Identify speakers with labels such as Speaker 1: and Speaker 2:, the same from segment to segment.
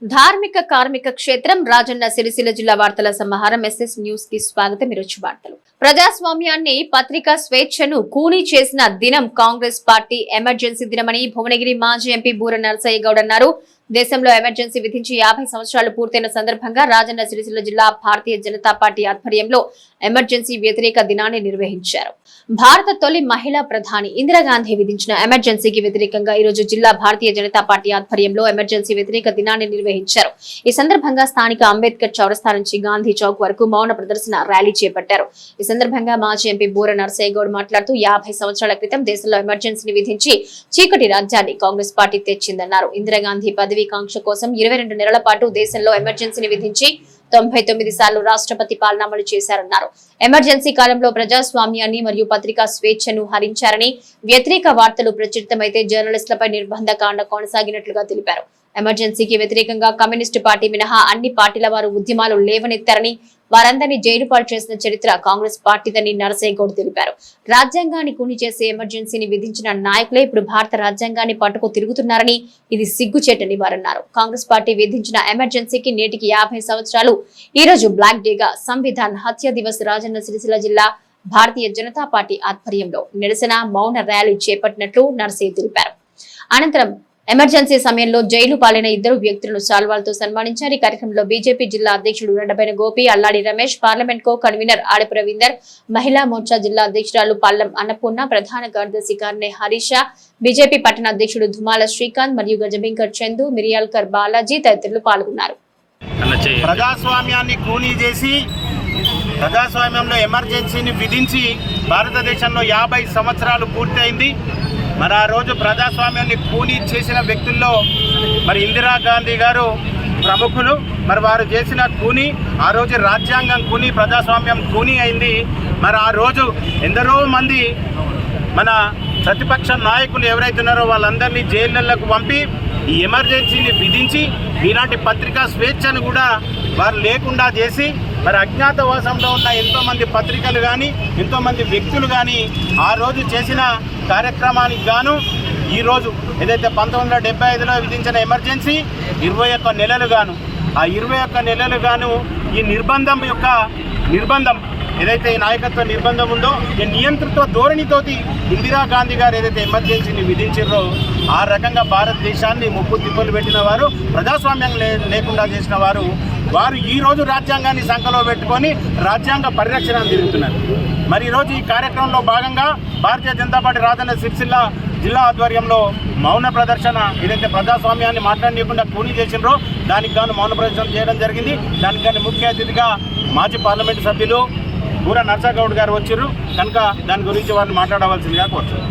Speaker 1: ధార్మిక కార్మిక క్షేత్రం రాజన్న సిరిసిల్ల జిల్లా వార్తల సమాహారం ఎస్ఎస్ న్యూస్ కి స్వాగతం. ఈరోజు వార్తలు. ప్రజాస్వామ్యాన్ని పత్రికా స్వేచ్ఛను కూనీ చేసిన దినం కాంగ్రెస్ పార్టీ ఎమర్జెన్సీ దినమని భువనగిరి మాజీ ఎంపీ బూర నరసయ్య గౌడ్ అన్నారు. దేశంలో ఎమర్జెన్సీ విధించి 50 సంవత్సరాలు పూర్తయిన సందర్భంగా రాజన్న సిరిసిల్ల జిల్లా భారతీయ జనతా పార్టీ ఆధ్వర్యంలో ఎమర్జెన్సీ వ్యతిరేక దినాన్ని నిర్వహించారు. భారత తొలి మహిళా ప్రధాని ఇందిరాగాంధీ విధించిన ఎమర్జెన్సీకి వ్యతిరేకంగా ఈ రోజు జిల్లా భారతీయ జనతా పార్టీ ఆధ్వర్యంలో ఎమర్జెన్సీ వ్యతిరేక దినాన్ని నిర్వహించారు. ఈ సందర్భంగా స్థానిక అంబేద్కర్ చౌరస్తా నుంచి గాంధీ చౌక్ వరకు మౌన ప్రదర్శన ర్యాలీ చేపట్టారు. ఈ సందర్భంగా మాజీ ఎంపీ బూర నరసయ్య గౌడ్ మాట్లాడుతూ 50 సంవత్సరాల క్రితం దేశంలో ఎమర్జెన్సీని విధించి చీకటి రాజ్యాన్ని కాంగ్రెస్ పార్టీ తెచ్చిందన్నారు. ఇందిరాగాంధీ పదవి కాంక్ష కోసం 22 నెలల పాటు దేశంలో ఎమర్జెన్సీని విధించి 99 సార్లు రాష్ట్రపతి పాలన అమలు చేశారన్నారు. ఎమర్జెన్సీ కాలంలో ప్రజాస్వామ్యాన్ని మరియు పత్రికా స్వేచ్ఛను హరించారని, వ్యతిరేక వార్తలు ప్రచురితమైతే జర్నలిస్టులపై నిర్బంధ కాండ కొనసాగినట్లుగా తెలిపారు. ఎమర్జెన్సీకి వ్యతిరేకంగా కమ్యూనిస్టు పార్టీ మినహా అన్ని పార్టీల వారు ఉద్యమాలు లేవనెత్తారని, వారందరినీ జైలు పాలు చేసిన చరిత్ర కాంగ్రెస్ పార్టీదని నరసయ్య గౌడ్ తెలిపారు. రాజ్యాంగాన్ని కూని చేసే ఎమర్జెన్సీని విధించిన నాయకులే ఇప్పుడు భారత రాజ్యాంగాన్ని పట్టుకు తిరుగుతున్నారని, ఇది సిగ్గుచేటని వారన్నారు. కాంగ్రెస్ పార్టీ విధించిన ఎమర్జెన్సీకి నేటికి 50 సంవత్సరాలు. ఈ రోజు బ్లాక్ డేగా సంవిధాన్ హత్య దివస్ రాజన్న సిరిసిల్ల జిల్లా భారతీయ జనతా పార్టీ ఆధ్వర్యంలో నిరసన మౌన ర్యాలీ చేపట్టినట్లు నరసయ్య తెలిపారు. అనంతరం ఎమర్జెన్సీ సమయంలో జైలు పాలైన 2 వ్యక్తులను శాల్వాలతో సన్మానించారు. ఈ కార్యక్రమంలో బీజేపీ జిల్లా అధ్యక్షుడు రెండపైన Gopi, Alladi Ramesh, parliament co convener Adapu Ravinder, Mahila Morcha జిల్లా అధ్యక్షురాలు పల్లం అన్నపూర్ణ, ప్రధాన కార్యదర్శి కార్నే హరీష, బీజేపీ పట్టణ అధ్యక్షుడు ధుమాల శ్రీకాంత్ మరియు గజబింకర్ చందు, మిరియాల్కర్ బాలాజీ తదితరులు పాల్గొన్నారు.
Speaker 2: ప్రజాస్వామ్యాన్ని కూనీ చేసి ప్రజాస్వామ్యంలో ఎమర్జెన్సీని విధించి భారతదేశంలో 50 సంవత్సరాలు పూర్తయింది. మరి ఆ రోజు ప్రజాస్వామ్యాన్ని కూనీ చేసిన వ్యక్తుల్లో మరి ఇందిరాగాంధీ గారు ప్రముఖులు. మరి వారు చేసిన కూనీ, ఆ రోజు రాజ్యాంగం కూనీ, ప్రజాస్వామ్యం కూనీ అయింది. మరి ఆ రోజు ఎందరో మంది మన ప్రతిపక్ష నాయకులు ఎవరైతే ఉన్నారో వాళ్ళందరినీ జైళ్ళకు పంపి ఈ ఎమర్జెన్సీని విధించి ఇలాంటి పత్రికా స్వేచ్ఛను కూడా వారు లేకుండా చేసి మరి అజ్ఞాతవాసంలో ఉన్న ఎంతోమంది పత్రికలు కానీ ఎంతోమంది వ్యక్తులు కానీ ఆ రోజు చేసిన కార్యక్రమానికి గాను ఈరోజు ఏదైతే 1975లో విధించిన ఎమర్జెన్సీ 21 నెలలు గాను, ఆ 21 నెలలు గాను ఈ నిర్బంధం ఏదైతే ఈ నాయకత్వ నిర్బంధం ఉందో ఈ నియంతృత్వ ధోరణితోటి ఇందిరాగాంధీ గారు ఏదైతే ఎమర్జెన్సీని విధించారో ఆ రకంగా భారతదేశాన్ని ముప్పు తిప్పలు పెట్టిన వారు, ప్రజాస్వామ్యం లేకుండా చేసిన వారు ఈ రోజు రాజ్యాంగాన్ని సంకలో పెట్టుకొని రాజ్యాంగ పరిరక్షణ తిరుగుతున్నారు. మరి ఈరోజు ఈ కార్యక్రమంలో భాగంగా భారతీయ జనతా పార్టీ రాజన్న సిరిసిల్ల జిల్లా ఆధ్వర్యంలో మౌన ప్రదర్శన ఏదైతే ప్రజాస్వామ్యాన్ని మాట్లాడనీయకుండా కూనీ చేసినారో దానికి గాను మౌన ప్రదర్శన చేయడం జరిగింది. దానికి కానీ ముఖ్య అతిథిగా మాజీ పార్లమెంటు సభ్యులు బూర నరసయ్య గౌడ్ గారు వచ్చారు కనుక దాని గురించి వారిని మాట్లాడవలసిందిగా కోరుతున్నారు.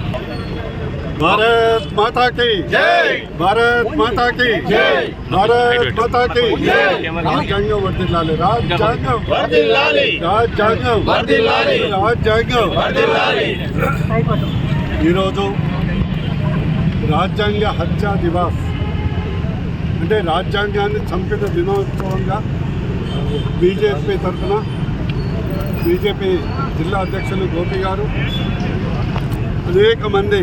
Speaker 3: भारत माता की जय, भारत माता की जय, भारत माता की जय. రాజ్యాంగం వర్ధిల్లాలి, రాజ్యాంగం వర్ధిల్లాలి, రాజ్యాంగం వర్ధిల్లాలి, రాజ్యాంగం వర్ధిల్లాలి. ఈరోజు రాజ్యాంగ హత్య దివస్ అంటే రాజ్యాంగాన్ని చంపిన దినోత్సవంగా బీజేపీ తరఫున బీజేపీ జిల్లా అధ్యక్షులు గోపి గారు, అనేక మంది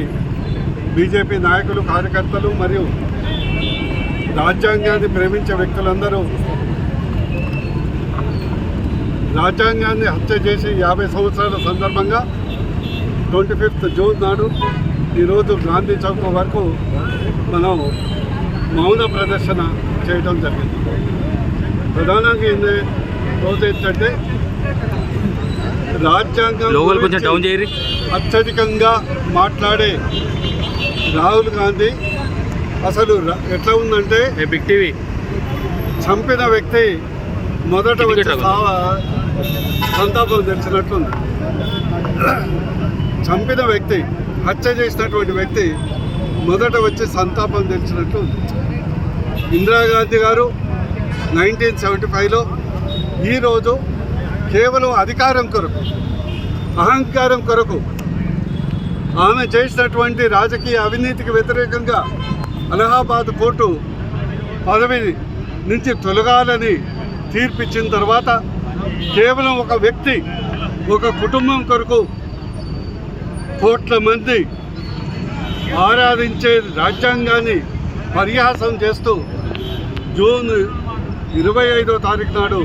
Speaker 3: బీజేపీ నాయకులు, కార్యకర్తలు మరియు రాజ్యాంగాన్ని ప్రేమించే వ్యక్తులందరూ రాజ్యాంగాన్ని హత్య చేసి 50 సంవత్సరాల సందర్భంగా 25th జూన్ నాడు ఈరోజు గాంధీ చౌక్ వరకు మనం మౌన ప్రదర్శన చేయడం జరిగింది. ప్రధానంగా రోజు ఏంటంటే రాజ్యాంగం అత్యధికంగా మాట్లాడే రాహుల్ గాంధీ అసలు ఎట్లా ఉందంటే చంపిన వ్యక్తి మొదట వచ్చి సంతాపం తెలిసినట్లుంది. చంపిన వ్యక్తి, హత్య చేసినటువంటి వ్యక్తి మొదట వచ్చి సంతాపం తెలిసినట్లుంది. ఇందిరాగాంధీ గారు 1975లో ఈరోజు కేవలం అధికారం కొరకు, అహంకారం కొరకు ఆమె చేసినటువంటి రాజకీయ అవినీతికి వ్యతిరేకంగా అలహాబాద్ కోర్టు పదవి నుంచి తొలగాలని తీర్పిచ్చిన తర్వాత కేవలం ఒక వ్యక్తి, ఒక కుటుంబం కొరకు కోట్ల మంది ఆరాధించే రాజ్యాంగాన్ని పరిహాసం చేస్తూ జూన్ 25వ తారీఖు నాడు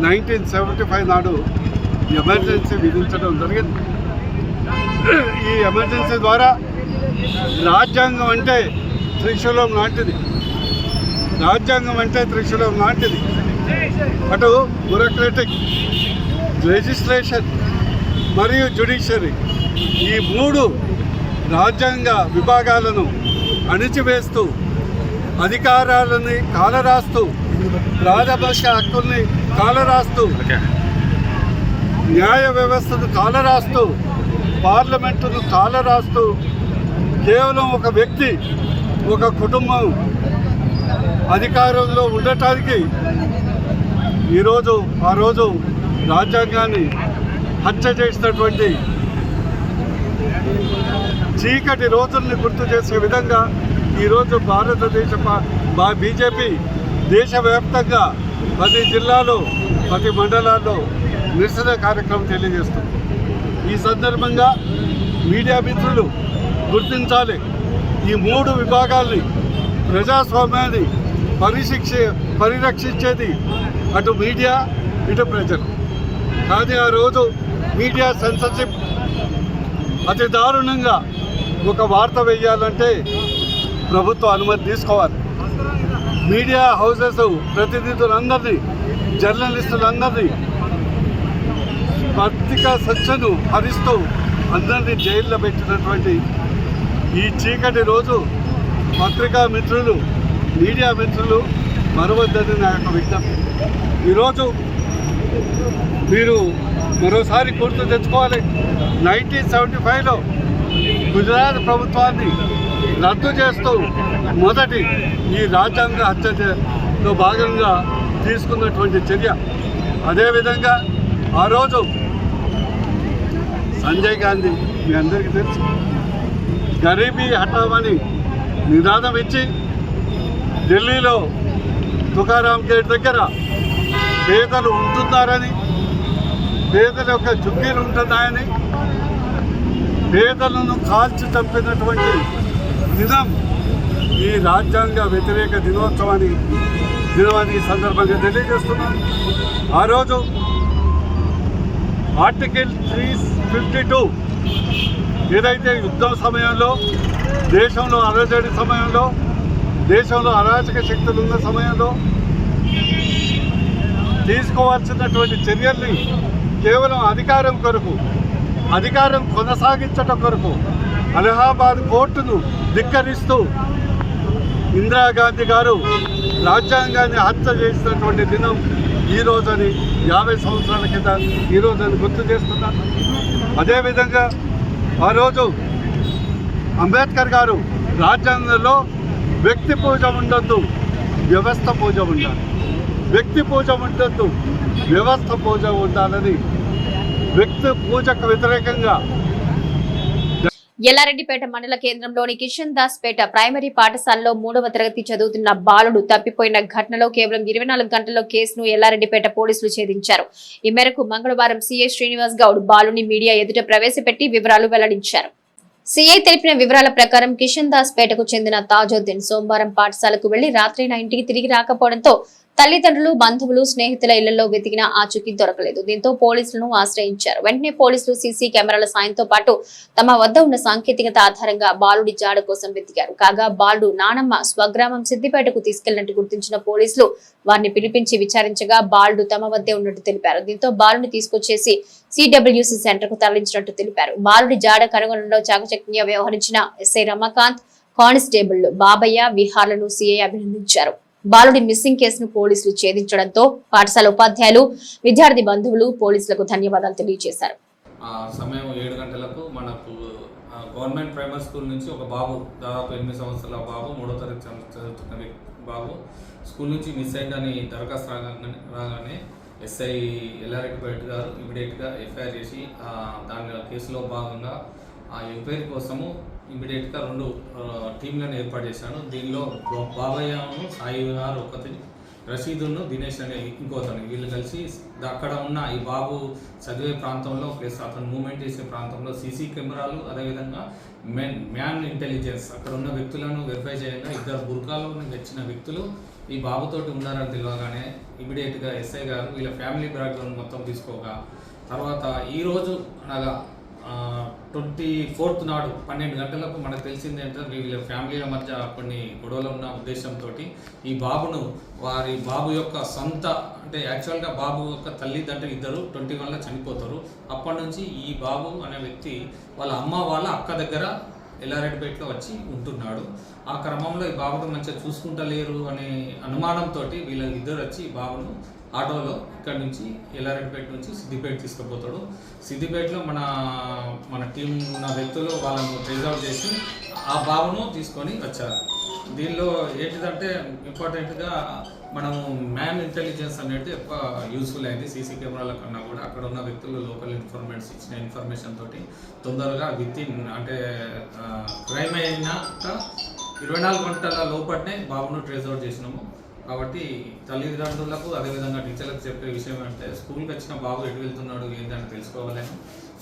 Speaker 3: 1975 నాడు ఎమర్జెన్సీ విధించడం జరిగింది. ఈ ఎమర్జెన్సీ ద్వారా రాజ్యాంగం అంటే త్రిశూలం లాంటిది. రాజ్యాంగం అంటే త్రిశూలం లాంటిది. అటు బ్యూరోక్రటిక్, లెజిస్లేషన్ మరియు జ్యుడిషియరీ ఈ 3 రాజ్యాంగ విభాగాలను అణిచివేస్తూ, అధికారాలని కాలరాస్తూ, రాజభాష హక్కుల్ని కాలరాస్తూ, న్యాయ వ్యవస్థను కాలరాస్తూ, పార్లమెంటును కాలరాస్తూ, కేవలం ఒక వ్యక్తి, ఒక కుటుంబం అధికారంలో ఉండటానికి ఆ రోజు రాజ్యాంగాన్ని హత్య చేసినటువంటి చీకటి రోజుల్ని గుర్తు చేసే విధంగా ఈరోజు భారతదేశ బీజేపీ దేశవ్యాప్తంగా ప్రతి జిల్లాలో, ప్రతి మండలాల్లో నిరసన కార్యక్రమం తెలియజేస్తుంది. ఈ సందర్భంగా మీడియా మిత్రులు గుర్తించాలి, ఈ 3 విభాగాల్ని, ప్రజాస్వామ్యాన్ని పరిరక్షించేది అటు మీడియా, ఇటు ప్రజలు. కానీ ఆ రోజు మీడియా సెన్సర్షిప్ అతి దారుణంగా ఒక వార్త వేయాలంటే ప్రభుత్వ అనుమతి తీసుకోవాలి. మీడియా హౌసెస్ ప్రతినిధులందరినీ, జర్నలిస్టులందరినీ పత్రికా స్వేచ్ఛను హరిస్తూ అందరినీ జైల్లో పెట్టినటువంటి ఈ చీకటి రోజు పత్రికా మిత్రులు, మీడియా మిత్రులు మరవద్దని నా యొక్క విజ్ఞప్తి. ఈరోజు మీరు మరోసారి గుర్తు తెచ్చుకోవాలి, 1975లో గుజరాత్ ప్రభుత్వాన్ని రద్దు చేస్తూ మొదటి ఈ రాజ్యాంగ హత్యలో భాగంగా తీసుకున్నటువంటి చర్య. అదేవిధంగా ఆ రోజు సంజయ్ గాంధీ, మీ అందరికీ తెలుసు, గరీబీ హఠావని నినాదం ఇచ్చి ఢిల్లీలో తుకారాం గేట్ దగ్గర పేదలు ఉంటున్నారని, పేదల యొక్క చుక్కీలు ఉంటున్నాయని, పేదలను కాల్చి చంపినటువంటి దినం ఈ రాజ్యాంగ వ్యతిరేక దినోత్సవాన్ని సందర్భంగా తెలియజేస్తున్నాను. ఆ రోజు ఆర్టికల్ 352 ఏదైతే యుద్ధం సమయంలో, దేశంలో అలజడి సమయంలో, దేశంలో అరాచక శక్తులు ఉన్న సమయంలో తీసుకోవాల్సినటువంటి చర్యల్ని కేవలం అధికారం కొరకు, అధికారం కొనసాగించడం కొరకు అలహాబాద్ కోర్టును ధిక్కరిస్తూ ఇందిరాగాంధీ గారు రాజ్యాంగాన్ని హత్య చేసినటువంటి దినం ఈ రోజని 50 సంవత్సరాల కింద ఈ రోజని గుర్తు చేస్తున్నారు. అదేవిధంగా ఆ రోజు అంబేద్కర్ గారు రాజ్యాంగంలో వ్యక్తి పూజ ఉండొద్దు, వ్యవస్థ పూజ ఉండాలి, వ్యక్తి పూజ ఉండొద్దు, వ్యవస్థ పూజ ఉండాలని వ్యక్తి పూజకు వ్యతిరేకంగా
Speaker 1: ఎల్లారెడ్డిపేట మండల కేంద్రంలోని కిషన్ దాస్ పేట ప్రైమరీ పాఠశాలలో 3వ తరగతి చదువుతున్న బాలుడు తప్పిపోయిన ఘటనలో కేవలం 24 గంటల్లో కేసును ఎల్లారెడ్డిపేట పోలీసులు ఛేదించారు. ఈ మేరకు మంగళవారం సీఐ శ్రీనివాస్ గౌడ్ బాలుని మీడియా ఎదుట ప్రవేశపెట్టి వివరాలు వెల్లడించారు. సీఐ తెలిపిన వివరాల ప్రకారం కిషన్ దాస్ పేటకు చెందిన తాజుద్దీన్ సోమవారం పాఠశాలకు వెళ్లి రాత్రి ఇంటికి తిరిగి రాకపోవడంతో తల్లిదండ్రులు, బంధువులు, స్నేహితుల ఇళ్లలో వెతికినా ఆచూకీ దొరకలేదు. దీంతో పోలీసులను ఆశ్రయించారు. వెంటనే పోలీసులు సీసీ కెమెరాల సాయంతో పాటు తమ వద్ద ఉన్న సాంకేతికత ఆధారంగా బాలుడి జాడ కోసం వెతికారు. కాగా బాలుడు నానమ్మ స్వగ్రామం సిద్దిపేటకు తీసుకెళ్లినట్టు గుర్తించిన పోలీసులు వారిని పిలిపించి విచారించగా బాలుడు తమ వద్దే ఉన్నట్టు తెలిపారు. దీంతో బాలుని తీసుకొచ్చేసి సిడబ్ల్యూసీ సెంటర్ కు తరలించినట్టు తెలిపారు. బాలుడి జాడ కనుగొనడంలో చాకచక్యంగా వ్యవహరించిన ఎస్ఐ రమాకాంత్, కానిస్టేబుల్ బాబయ్య, విహార్లను సీఐ అభినందించారు. బాలుడి మిస్సింగ్ కేసును పోలీసులు ఛేదించడంతో పాఠశాల ఉపాధ్యాయులు, విద్యార్థి బంధువులు పోలీసులకు ధన్యవాదాలు తెలియజేశారు.
Speaker 4: సమయం 7 గంటలకు మనకు గవర్నమెంట్ ప్రైమరీ స్కూల్ నుంచి ఒక బాబు, దాదాపు 8 సంవత్సరాల బాబు, 3వ తరగతి చదువుతున్న బాబు స్కూల్ నుంచి మిస్ అయిందని దరఖాస్తు రాగానే ఎస్ఐ ఎల్లారెడ్డిపేట గారు ఇమీడియట్గా ఎఫ్ఐఆర్ చేసి దాని కేసులో భాగంగా ఆ ఎంక్వైరీ కోసము ఇమీడియట్గా 2 టీంలను ఏర్పాటు చేశాను. దీనిలో బాబయ్యను, సాయి గారు ఒకటి, రషీదును, దినేష్ అనే ఇంకోతను, వీళ్ళు కలిసి అక్కడ ఉన్న ఈ బాబు చదివే ప్రాంతంలో ప్లస్ అతను మూవ్మెంట్ చేసే ప్రాంతంలో సీసీ కెమెరాలు, అదేవిధంగా మ్యాన్ ఇంటెలిజెన్స్ అక్కడ ఉన్న వ్యక్తులను వెరిఫై చేయగా 2 బుర్కాలో వచ్చిన వ్యక్తులు ఈ బాబుతోటి ఉన్నారని తెలియగానే ఇమీడియట్గా ఎస్ఐ గారు వీళ్ళ ఫ్యామిలీ బ్యాక్గ్రౌండ్ మొత్తం తీసుకోగా తర్వాత ఈరోజు అనగా 24th నాడు 12 గంటలకు మనకు తెలిసింది ఏంటంటే వీళ్ళ ఫ్యామిలీల మధ్య కొన్ని గొడవలు ఉన్న ఉద్దేశంతో ఈ బాబును వారి బాబు యొక్క సొంత అంటే యాక్చువల్గా బాబు యొక్క తల్లిదండ్రులు ఇద్దరు 21లో చనిపోతారు. అప్పటి నుంచి ఈ బాబు అనే వ్యక్తి వాళ్ళ అమ్మ వాళ్ళ అక్క దగ్గర ఎల్లారెడ్డిపేటలో వచ్చి ఉంటున్నాడు. ఆ క్రమంలో ఈ బాబును మంచిగా చూసుకుంటలేరు అనే అనుమానంతో వీళ్ళ ఇద్దరు వచ్చి ఈ బాబును ఆటోలో ఇక్కడ నుంచి ఎల్లారెడ్డిపేట నుంచి సిద్దిపేట తీసుకుపోతాడు. సిద్దిపేటలో మన టీం ఉన్న వ్యక్తులు వాళ్ళను రిజర్వ్ చేసి ఆ బాబును తీసుకొని వచ్చారు. దీనిలో ఏంటిదంటే ఇంపార్టెంట్గా మనము మ్యాన్ ఇంటెలిజెన్స్ అనేది ఎక్కువ యూస్ఫుల్ అయింది. సీసీ కెమెరాల కన్నా కూడా అక్కడ ఉన్న వ్యక్తులు లోకల్ ఇన్ఫర్మేషన్ ఇచ్చిన ఇన్ఫర్మేషన్ తోటి తొందరగా అంటే క్రైమ్ అయినాక 24 గంటల లోపలనే బాబును ట్రేస్ అవుట్ చేసినాము. కాబట్టి తల్లిదండ్రులకు అదేవిధంగా టీచర్లకు చెప్పే విషయం అంటే స్కూల్కి వచ్చిన బాబు ఎటు వెళ్తున్నాడు ఏంటంటే తెలుసుకోవాలని,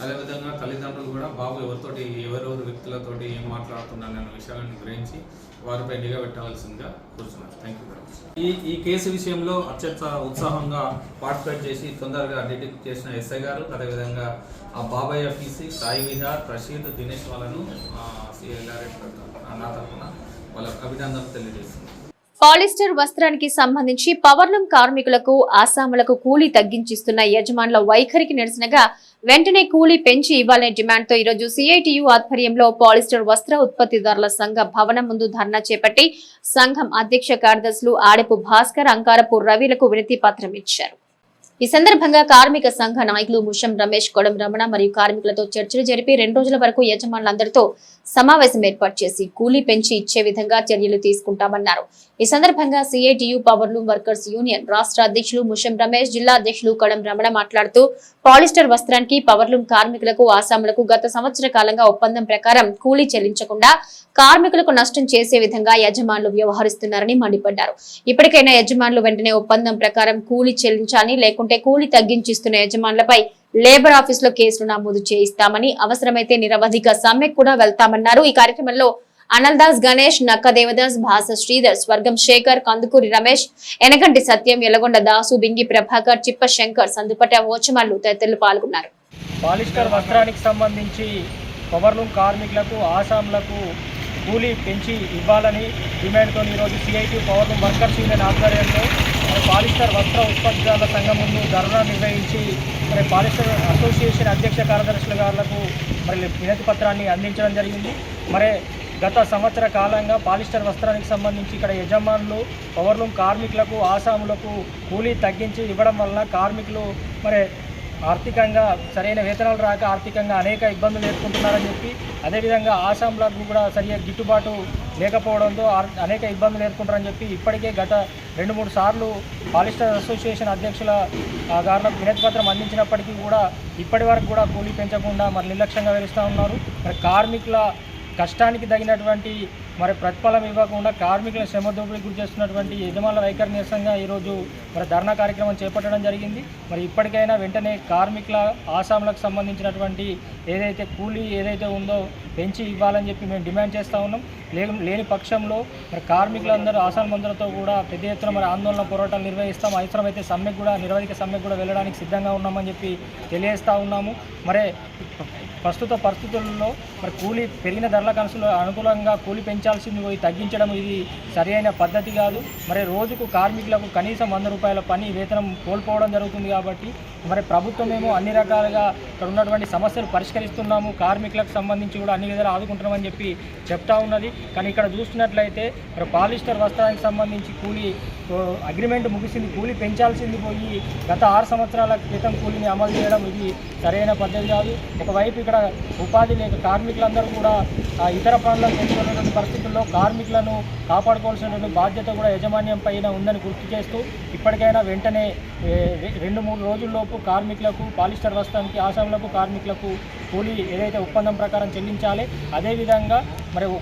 Speaker 4: అదేవిధంగా తల్లిదండ్రులు కూడా బాబు ఎవరెవరు వ్యక్తులతోటి ఏం మాట్లాడుతున్నారనే విషయాలను గ్రహించి వారిపై నిఘా పెట్టవలసిందిగా కూర్చున్నారు. Thank you very much. ఈ కేసు విషయంలో అత్యంత ఉత్సాహంగా పార్టిసిపేట్ చేసి తొందరగా డిటెక్ట్ చేసిన ఎస్ఐ గారు, అదేవిధంగా ఆ బాబాయ్ ఆఫీసీ, సాయి విహార్, రషీద్, దినేష్ వాళ్ళను నా తరఫున వాళ్ళకు అభినందనలు తెలియజేస్తుంది.
Speaker 1: పాలిస్టర్ వస్త్రానికి సంబంధించి పవర్లూమ్ కార్మికులకు ఆసాములకు కూలీ తగ్గించిస్తున్న యజమానుల వైఖరికి నిరసనగా వెంటనే కూలీ పెంచి ఇవ్వాలనే డిమాండ్తో ఈరోజు సిఐటియు ఆధ్వర్యంలో పాలిస్టర్ వస్త్ర ఉత్పత్తిదారుల సంఘ భవనం ముందు ధర్నా చేపట్టి సంఘం అధ్యక్ష కార్యదర్శులు ఆడపు భాస్కర్, అంకారపు రవిలకు వినతి పత్రం ఇచ్చారు. ఈ సందర్భంగా కార్మిక సంఘ నాయకులు ముషం రమేష్, కొడం రమణ మరియు కార్మికులతో చర్చలు జరిపి 2 రోజుల వరకు యజమానులందరితో సమావేశం ఏర్పాటు చేసి కూలీ పెంచి ఇచ్చే విధంగా చర్యలు తీసుకుంటామన్నారు. ఈ సందర్భంగా సిఐటియు పవర్లూమ్ వర్కర్స్ యూనియన్ రాష్ట్ర అధ్యక్షులు ముషం రమేష్, జిల్లా అధ్యక్షులు కొడం రమణ మాట్లాడుతూ పాలిస్టర్ వస్త్రానికి పవర్లూమ్ కార్మికులకు ఆసాములకు గత సంవత్సర కాలంగా ఒప్పందం ప్రకారం కూలీ చెల్లించకుండా కార్మికులకు నష్టం చేసే విధంగా యజమానులు వ్యవహరిస్తున్నారని మండిపడ్డారు. ఇప్పటికైనా యజమానులు వెంటనే ఒప్పందం ప్రకారం కూలీ చెల్లించాలని, లేకుంటే కూలీ తగ్గించిస్తున్న యజమానులపై లేబర్ ఆఫీస్ లో కేసులు నమోదు చేయిస్తామని, అవసరమైతే నిరవధిక సమ్మెకు కూడా వెళ్తామన్నారు. ఈ కార్యక్రమంలో అనందాస్ గణేష్, నక్క దేవదాస్, భాస శ్రీధర్, స్వర్గం శేఖర్, కందుకూరి రమేష్, ఎనగంటి సత్యం, ఎలగొండ దాసు, బింగి ప్రభాకర్, చిప్ప శంకర్, సందుపట ఓచమల్లు తదితరులు పాల్గొన్నారు.
Speaker 5: పాలిస్టర్ వస్త్రానికి సంబంధించి పవర్లూమ్ కార్మికులకు, ఆసాంలకు కూలీ పెంచి ఇవ్వాలని డిమాండ్తో ఈరోజు సిఐటి పవర్లూమ్ వర్కర్స్ యూనియన్ ఆధ్వర్యంలో పాలిస్టర్ వస్త్ర ఉత్పత్తిదారుల సంఘం ముందు ధర్నా నిర్వహించి పాలిస్టర్ అసోసియేషన్ అధ్యక్ష కార్యదర్శుల గారులకు వినతి పత్రాన్ని అందించడం జరిగింది. గత సంవత్సర కాలంగా పాలిస్టర్ వస్త్రానికి సంబంధించి ఇక్కడ యజమానులు పవర్లూమ్ కార్మికులకు, ఆసాములకు కూలీ తగ్గించి ఇవ్వడం వలన కార్మికులు ఆర్థికంగా సరైన వేతనాలు రాక ఆర్థికంగా అనేక ఇబ్బందులు ఎదుర్కొంటున్నారని చెప్పి, అదేవిధంగా ఆసాంలకు కూడా సరిగ్గా గిట్టుబాటు లేకపోవడంతో అనేక ఇబ్బందులు ఎదుర్కొంటారని చెప్పి ఇప్పటికే గత 2-3 సార్లు పాలిస్టర్ అసోసియేషన్ అధ్యక్షుల గారులకు వినతి పత్రం అందించినప్పటికీ కూడా ఇప్పటి వరకు కూడా కూలీ పెంచకుండా నిర్లక్ష్యంగా వ్యవహరిస్తూ ఉన్నారు. కార్మికుల కష్టానికి తగినటువంటి ప్రతిఫలం ఇవ్వకుండా కార్మికుల శ్రమ దోపిడీకి గురి చేస్తున్నటువంటి యజమానుల వైఖరి నిరసనగా ఈరోజు ధర్నా కార్యక్రమం చేపట్టడం జరిగింది. ఇప్పటికైనా వెంటనే కార్మికుల ఆసాములకు సంబంధించినటువంటి కూలీ ఏదైతే ఉందో పెంచి ఇవ్వాలని చెప్పి మేము డిమాండ్ చేస్తూ ఉన్నాం. లేని పక్షంలో కార్మికులందరూ ఆసాములందరితో కూడా పెద్ద ఎత్తున ఆందోళన పోరాటాలు నిర్వహిస్తాం. అవసరమైతే సమ్మెకు కూడా నిరవధిక సమ్మెకు కూడా వెళ్ళడానికి సిద్ధంగా ఉన్నామని చెప్పి తెలియజేస్తూ ఉన్నాము. ప్రస్తుత పరిస్థితుల్లో కూలీ పెరిగిన ధరలకు అనుకూలంగా కూలీ పెంచాల్సింది పోయి తగ్గించడం ఇది సరైన పద్ధతి కాదు. రోజుకు కార్మికులకు కనీసం 100 రూపాయల పని వేతనం కోల్పోవడం జరుగుతుంది. కాబట్టి ప్రభుత్వమేమో అన్ని రకాలుగా ఇక్కడ ఉన్నటువంటి సమస్యలు పరిష్కరిస్తున్నాము, కార్మికులకు సంబంధించి కూడా అన్ని విధాలు ఆదుకుంటున్నామని చెప్పి చెప్తా ఉన్నది. కానీ ఇక్కడ చూస్తున్నట్లయితే పాలిస్టర్ వస్త్రానికి సంబంధించి కూలీ అగ్రిమెంట్ ముగిసింది, కూలీ పెంచాల్సింది పోయి గత 6 సంవత్సరాల క్రితం కూలీని అమలు చేయడం ఇది సరైన పద్ధతి కాదు. ఒకవైపు ఇక్కడ ఉపాధి లేక కార్మికులందరూ కూడా ఇతర పనులను పెంచుకున్నటువంటి పరిస్థితుల్లో కార్మికులను కాపాడుకోవాల్సినటువంటి బాధ్యత కూడా యాజమాన్యం పైన ఉందని గుర్తు చేస్తూ ఇప్పటికైనా వెంటనే 2-3 రోజుల్లోపు కార్మికులకు, పాలిస్టర్ వస్త్రానికి ఆసాములకు, కార్మికులకు కూలీ ఏదైతే ఒప్పందం ప్రకారం చెల్లించాలి. అదేవిధంగా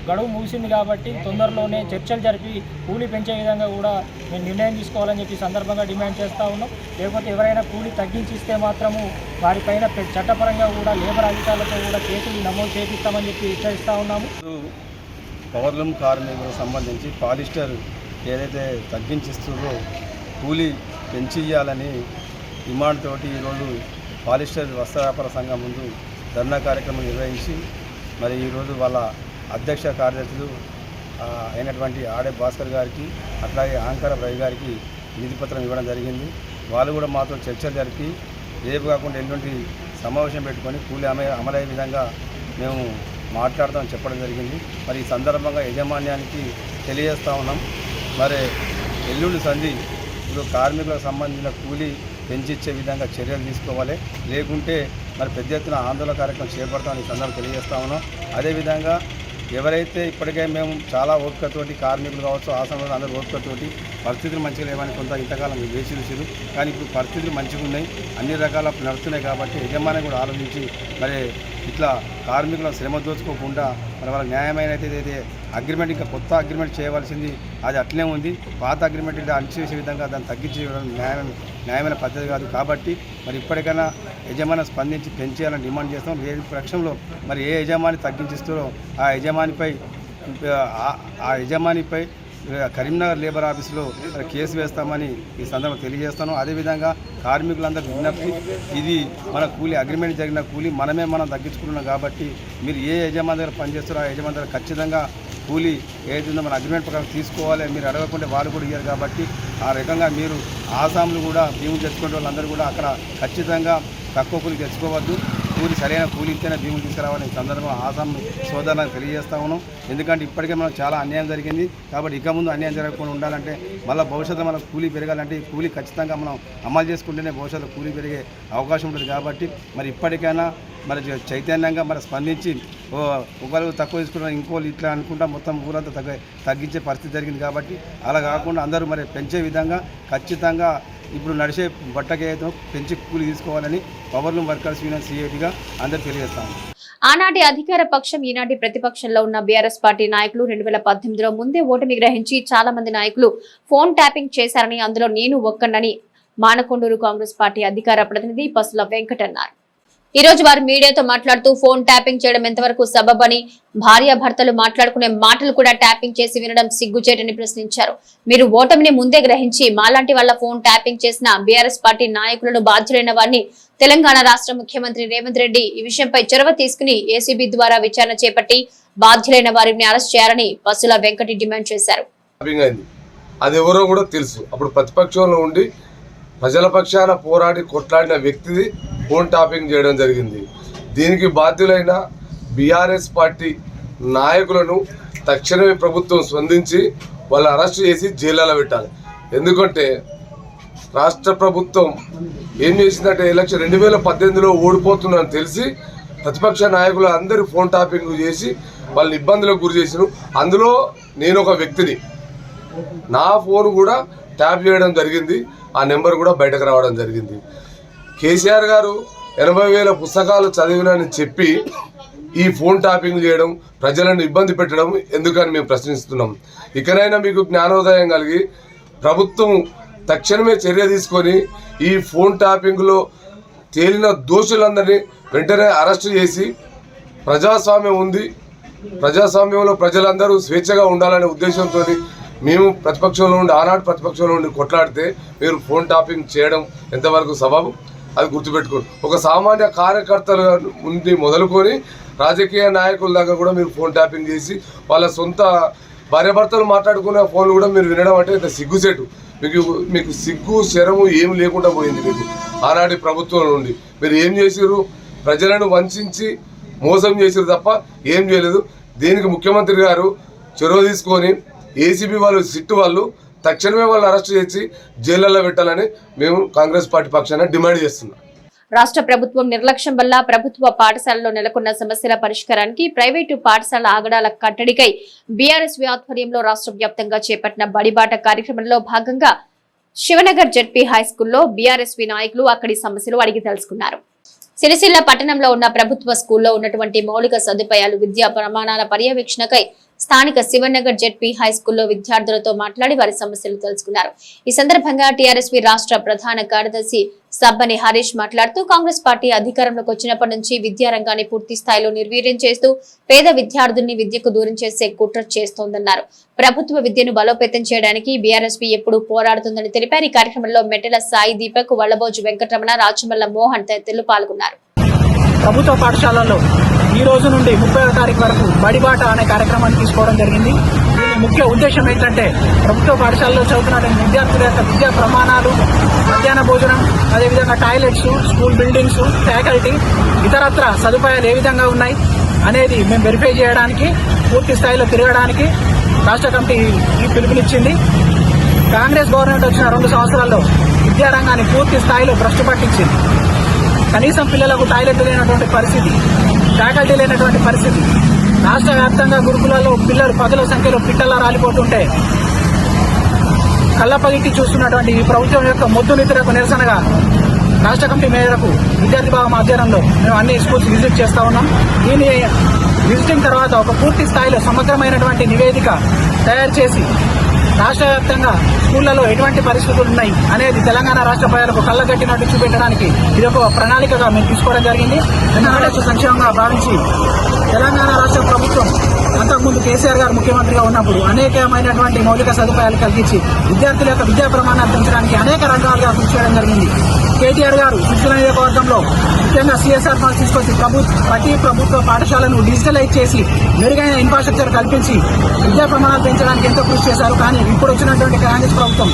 Speaker 5: గడువు ముగిసింది కాబట్టి తొందరలోనే చర్చలు జరిపి కూలీ పెంచే విధంగా కూడా మేము నిర్ణయం తీసుకోవాలని చెప్పి సందర్భంగా డిమాండ్ చేస్తూ ఉన్నాం. లేకపోతే ఎవరైనా కూలీ తగ్గించి ఇస్తే మాత్రము వారిపైన చట్టపరంగా కూడా లేబర్ అధికారులతో కూడా కేసులు నమోదు చేపిస్తామని చెప్పి హెచ్చరిస్తూ ఉన్నాము.
Speaker 6: పవర్లూమ్ కార్మికులకు సంబంధించి పాలిస్టర్ ఏదైతే తగ్గించిస్తుందో కూలీ పెంచి ఇవ్వాలని డిమాండ్ తోటి ఈరోజు పాలిస్టర్ వస్త్ర వ్యాపార సంఘం ముందు ధర్నా కార్యక్రమం నిర్వహించి మరి ఈరోజు వాళ్ళ అధ్యక్ష కార్యదర్శులు అయినటువంటి ఆడే భాస్కర్ గారికి అట్లాగే ఆంకర రవి గారికి వినతిపత్రం ఇవ్వడం జరిగింది. వాళ్ళు కూడా మాతో చర్చలు జరిపి రేపు కాకుండా ఎల్లుండి సమావేశం పెట్టుకొని కూలీ అమలయ్యే విధంగా మేము మాట్లాడతామని చెప్పడం జరిగింది. మరి ఈ సందర్భంగా యాజమాన్యానికి తెలియజేస్తూ ఉన్నాం. మరి ఎల్లుండి సంధి ఇప్పుడు కార్మికులకు సంబంధించిన కూలీ పెంచిచ్చే విధంగా చర్యలు తీసుకోవాలి, లేకుంటే మరి పెద్ద ఎత్తున ఆందోళన కార్యక్రమం చేపడతామని ఈ సందర్భంగా తెలియజేస్తా ఉన్నాం. అదేవిధంగా ఎవరైతే ఇప్పటికే మేము చాలా ఓపికతోటి కార్మికులు కావచ్చు ఆ సమయంలో అందరూ ఓపికతోటి పరిస్థితులు మంచిగా లేవని కొంత ఇంతకాలం వేసి చూసారు, కానీ ఇప్పుడు పరిస్థితులు మంచిగా ఉన్నాయి, అన్ని రకాల నడుస్తున్నాయి. కాబట్టి యజమాని కూడా ఆలోచించి మరి ఇట్లా కార్మికుల శ్రమ దోచుకోకుండా మరి వాళ్ళకి న్యాయమైన ఏదైతే అగ్రిమెంట్ ఇంకా కొత్త అగ్రిమెంట్ చేయవలసింది అది అట్లనే ఉంది. పాత అగ్రిమెంట్ ఇలా అణచివేసే విధంగా దాన్ని తగ్గించే న్యాయమైన పద్ధతి కాదు. కాబట్టి మరి ఇప్పటికైనా యజమాని స్పందించి పెంచేయాలని డిమాండ్ చేస్తాం. లేని పక్షంలో మరి ఏ యజమాని తగ్గించిస్తారో ఆ యజమానిపై కరీంనగర్ లేబర్ ఆఫీసులో కేసు వేస్తామని ఈ సందర్భంగా తెలియజేస్తాను. అదేవిధంగా కార్మికులందరూ విజ్ఞప్తి, ఇది మన కూలీ అగ్రిమెంట్ జరిగిన కూలీ మనం తగ్గించుకుంటున్నాం. కాబట్టి మీరు ఏ యజమాని దగ్గర పనిచేస్తారో ఆ యజమాని దగ్గర ఖచ్చితంగా కూలీ ఏదైతుందో మన అగ్రిమెంట్ ప్రకారం తీసుకోవాలి. మీరు అడగకుంటే వాళ్ళు కూడా ఇయ్యారు. కాబట్టి ఆ రకంగా మీరు ఆసాములు కూడా భీములు తెచ్చుకునే వాళ్ళందరూ కూడా అక్కడ ఖచ్చితంగా తక్కువ కూలీ తెచ్చుకోవద్దు, కూలీ సరైన కూలీ ఇస్తేనే భీములు తీసుకురావాలని ఈ సందర్భంగా ఆసాం సోదరులకు తెలియజేస్తా ఉన్నాం. ఎందుకంటే ఇప్పటికే మనకు చాలా అన్యాయం జరిగింది. కాబట్టి ఇక ముందు అన్యాయం జరగకుండా ఉండాలంటే మళ్ళీ భవిష్యత్తులో మనకు కూలీ పెరగాలంటే ఈ కూలీ ఖచ్చితంగా మనం అమలు చేసుకుంటేనే భవిష్యత్తులో కూలీ పెరిగే అవకాశం ఉంటుంది. కాబట్టి మరి ఇప్పటికైనా మరి చైతన్యంగా మరి స్పందించి ఒకరు తక్కువ తీసుకుంటారు ఇంకోళ్ళు ఇట్లా అనుకుంటా మొత్తం ఊరంతా తగ్గించే పరిస్థితి జరిగింది. కాబట్టి అలా కాకుండా అందరూ మరి పెంచే విధంగా ఖచ్చితంగా ఇప్పుడు నడిచే బట్టకి అయితే పెంచి కూలి తీసుకోవాలని పవర్లూమ్ వర్కర్స్ యూనియన్ సిఐటిగా అందరూ తెలియజేస్తాము.
Speaker 1: ఆనాటి అధికార పక్షం ఈనాటి ప్రతిపక్షంలో ఉన్న బీఆర్ఎస్ పార్టీ నాయకులు 2018లో ముందే ఓటమి గ్రహించి చాలా మంది నాయకులు ఫోన్ ట్యాపింగ్ చేశారని, అందులో నేను ఒక్కనని మానకొండూరు కాంగ్రెస్ పార్టీ అధికార ప్రతినిధి పసుల వెంకట్ అన్నారు. ఈ రోజు వారు మీడియాతో మాట్లాడుతూ ఫోన్ ట్యాపింగ్ చేయడం ఎంతవరకు సబబని, భార్యాభర్తలు మాట్లాడుకునే మాటలు కూడా ట్యాపింగ్ చేసి వినడం సిగ్గుచేటని ప్రశ్నించారు. మీరు ఓటమిని ముందే గ్రహించి మాలాంటి వాళ్ళ ఫోన్ ట్యాపింగ్ చేసిన బీఆర్ఎస్ పార్టీ నాయకులను బాధ్యులైన వారిని తెలంగాణ రాష్ట్ర ముఖ్యమంత్రి రేవంత్ రెడ్డి ఈ విషయంపై చొరవ తీసుకుని ఏసీబీ ద్వారా విచారణ చేపట్టి బాధ్యులైన వారిని అరెస్ట్ చేయాలని పసుల వెంకటి డిమాండ్ చేశారు.
Speaker 7: అది ఎవరో కూడా తెలుసు. అప్పుడు ప్రతిపక్షంలో ఉండి ప్రజల పక్షాన పోరాడి కొట్లాడిన వ్యక్తిది ఫోన్ ట్యాపింగ్ చేయడం జరిగింది. దీనికి బాధ్యులైన బీఆర్ఎస్ పార్టీ నాయకులను తక్షణమే ప్రభుత్వం స్పందించి వాళ్ళు అరెస్ట్ చేసి జైల్లో పెట్టాలి. ఎందుకంటే రాష్ట్ర ప్రభుత్వం ఏం చేసిందంటే ఎలక్షన్ 2018లో ఓడిపోతుందని తెలిసి ప్రతిపక్ష నాయకులు అందరూ ఫోన్ ట్యాపింగ్ చేసి వాళ్ళని ఇబ్బందులకు గురి చేసినారు. అందులో నేను ఒక వ్యక్తిని, నా ఫోన్ కూడా ట్యాప్ చేయడం జరిగింది, ఆ నెంబర్ కూడా బయటకు రావడం జరిగింది. కేసీఆర్ గారు 80,000 పుస్తకాలు చదివినని చెప్పి ఈ ఫోన్ ట్యాపింగ్ చేయడం, ప్రజలను ఇబ్బంది పెట్టడం ఎందుకని మేము ప్రశ్నిస్తున్నాం. ఇకనైనా మీకు జ్ఞానోదయం కలిగి ప్రభుత్వం తక్షణమే చర్య తీసుకొని ఈ ఫోన్ ట్యాపింగ్లో తేలిన దోషులందరినీ వెంటనే అరెస్టు చేసి, ప్రజాస్వామ్యం ఉంది, ప్రజాస్వామ్యంలో ప్రజలందరూ స్వేచ్ఛగా ఉండాలనే ఉద్దేశంతో మేము ప్రతిపక్షంలో ఉండి ఆనాడు ప్రతిపక్షంలో ఉండి కొట్లాడితే మీరు ఫోన్ ట్యాపింగ్ చేయడం ఎంతవరకు సబబు అది గుర్తుపెట్టుకోండి. ఒక సామాన్య కార్యకర్తలు నుండి మొదలుకొని రాజకీయ నాయకుల దాకా కూడా మీరు ఫోన్ ట్యాపింగ్ చేసి వాళ్ళ సొంత భార్యాభర్తలు మాట్లాడుకునే ఫోన్లు కూడా మీరు వినడం అంటే ఇంత సిగ్గుసేటు. మీకు సిగ్గు శరము ఏమి లేకుండా పోయింది. మీకు ఆనాటి ప్రభుత్వం నుండి మీరు ఏం చేసిరు? ప్రజలను వంచి మోసం చేసిరు తప్ప ఏం చేయలేదు. దీనికి ముఖ్యమంత్రి గారు చొరవ తీసుకొని ఏసీబీ వాళ్ళు సిట్టు వాళ్ళు తక్షణమే వాళ్ళు అరెస్ట్ చేసి జైళ్లలో పెట్టాలని మేము కాంగ్రెస్ పార్టీ పక్షాన డిమాండ్ చేస్తున్నాం.
Speaker 1: రాష్ట్ర ప్రభుత్వం నిర్లక్ష్యం వల్ల ప్రభుత్వ పాఠశాలలో నెలకొన్న సమస్యల పరిష్కారానికి ప్రైవేటు పాఠశాల ఆగడాల కట్టడికై బీఆర్ఎస్ ఆధ్వర్యంలో రాష్ట్ర వ్యాప్తంగా చేపట్టిన బడిబాట కార్యక్రమంలో భాగంగా శివనగర్ జెడ్పీ హైస్కూల్లో బీఆర్ఎస్ నాయకులు అక్కడి సమస్యలు అడిగి తెలుసుకున్నారు. సిరిసిల్ల పట్టణంలో ఉన్న ప్రభుత్వ స్కూల్లో ఉన్నటువంటి మౌలిక సదుపాయాలు, విద్యా ప్రమాణాల పర్యవేక్షణకై స్థానిక శివనగర్ జెడ్పీ హై స్కూల్లో విద్యార్థులతో మాట్లాడి వారి సమస్యలు తెలుసుకున్నారు. ఈ సందర్భంగా టీఆర్ఎస్పీ రాష్ట్ర ప్రధాన కార్యదర్శి సబ్బని హరీష్ మాట్లాడుతూ కాంగ్రెస్ పార్టీ అధికారంలోకి వచ్చినప్పటి నుంచి విద్యారంగాన్ని పూర్తి స్థాయిలో నిర్వీర్యం చేస్తూ పేద విద్యార్థుల్ని విద్యకు దూరం చేసే కుట్ర చేస్తోందన్నారు. ప్రభుత్వ విద్యను బలోపేతం చేయడానికి బీఆర్ఎస్పీ ఎప్పుడూ పోరాడుతుందని తెలిపారు. ఈ కార్యక్రమంలో మెట్టెల సాయి దీపక్, వల్లబోజు వెంకటరమణ, రాచమల్ల మోహన్ తదితరులు పాల్గొన్నారు.
Speaker 5: ప్రభుత్వ పాఠశాలల్లో ఈ రోజు నుండి 30వ తారీఖు వరకు బడిబాట అనే కార్యక్రమాన్ని తీసుకోవడం జరిగింది. దీని ముఖ్య ఉద్దేశం ఏంటంటే ప్రభుత్వ పాఠశాలలో చదువుతున్న విద్యార్థుల యొక్క విద్యా ప్రమాణాలు, మధ్యాహ్న భోజనం, అదేవిధంగా టాయిలెట్స్, స్కూల్ బిల్డింగ్స్, ఫ్యాకల్టీ, ఇతరత్ర సదుపాయాలు ఏ విధంగా ఉన్నాయి అనేది మేము వెరిఫై చేయడానికి, పూర్తి స్థాయిలో తిరగడానికి రాష్ట్ర కమిటీ ఈ పిలుపునిచ్చింది. కాంగ్రెస్ గవర్నమెంట్ వచ్చిన 2 సంవత్సరాల్లో విద్యారంగాన్ని పూర్తి స్థాయిలో భ్రష్టు పట్టించింది. కనీసం పిల్లలకు టాయిలెట్ లేనటువంటి పరిస్థితి, ఫ్యాకల్టీ లేనటువంటి పరిస్థితి. రాష్ట్ర వ్యాప్తంగా గురుకులాల్లో పిల్లలు 10ల సంఖ్యలో పిట్టలా రాలిపోతుంటే కళ్ళపగిట్టి చూస్తున్నటువంటి ఈ ప్రభుత్వం యొక్క మొద్దు నిద్రకు నిరసనగా రాష్ట్ర కమిటీ మేరకు విద్యార్థి భాగం ఆధ్వర్యంలో మేము అన్ని స్కూల్స్ విజిట్ చేస్తా ఉన్నాం. దీని విజిటింగ్ తర్వాత ఒక పూర్తి స్థాయిలో సమగ్రమైనటువంటి నివేదిక తయారు చేసి రాష్ట్ర వ్యాప్తంగా స్కూళ్లలో ఎటువంటి పరిస్థితులు ఉన్నాయి అనేది తెలంగాణ రాష్ట్ర ప్రజలకు కళ్ళగట్టినట్టు చూపెట్టడానికి ఇది ఒక ప్రణాళికగా మేము తీసుకోవడం జరిగింది. ఎందుకంటే సంక్షేమంగా భావించి తెలంగాణ రాష్ట్ర ప్రభుత్వం అంతకుముందు కేసీఆర్ గారు ముఖ్యమంత్రిగా ఉన్నప్పుడు అనేకమైనటువంటి మౌలిక సదుపాయాలు కల్పించి విద్యార్థుల యొక్క విద్యా ప్రమాణాలు పెంచడానికి అనేక రంగాలుగా కృషి చేయడం జరిగింది. కేటీఆర్ గారు శిక్షణ నియోజకవర్గంలో ముఖ్యంగా సిఎస్ఆర్ ఫండ్స్ తీసుకొచ్చి ప్రతి ప్రభుత్వ పాఠశాలను డిజిటలైజ్ చేసి మెరుగైన ఇన్ఫ్రాస్ట్రక్చర్ కల్పించి విద్యా ప్రమాణాలు పెంచడానికి ఎంతో కృషి చేశారు. కానీ ఇప్పుడు వచ్చినటువంటి కాంగ్రెస్ ప్రభుత్వం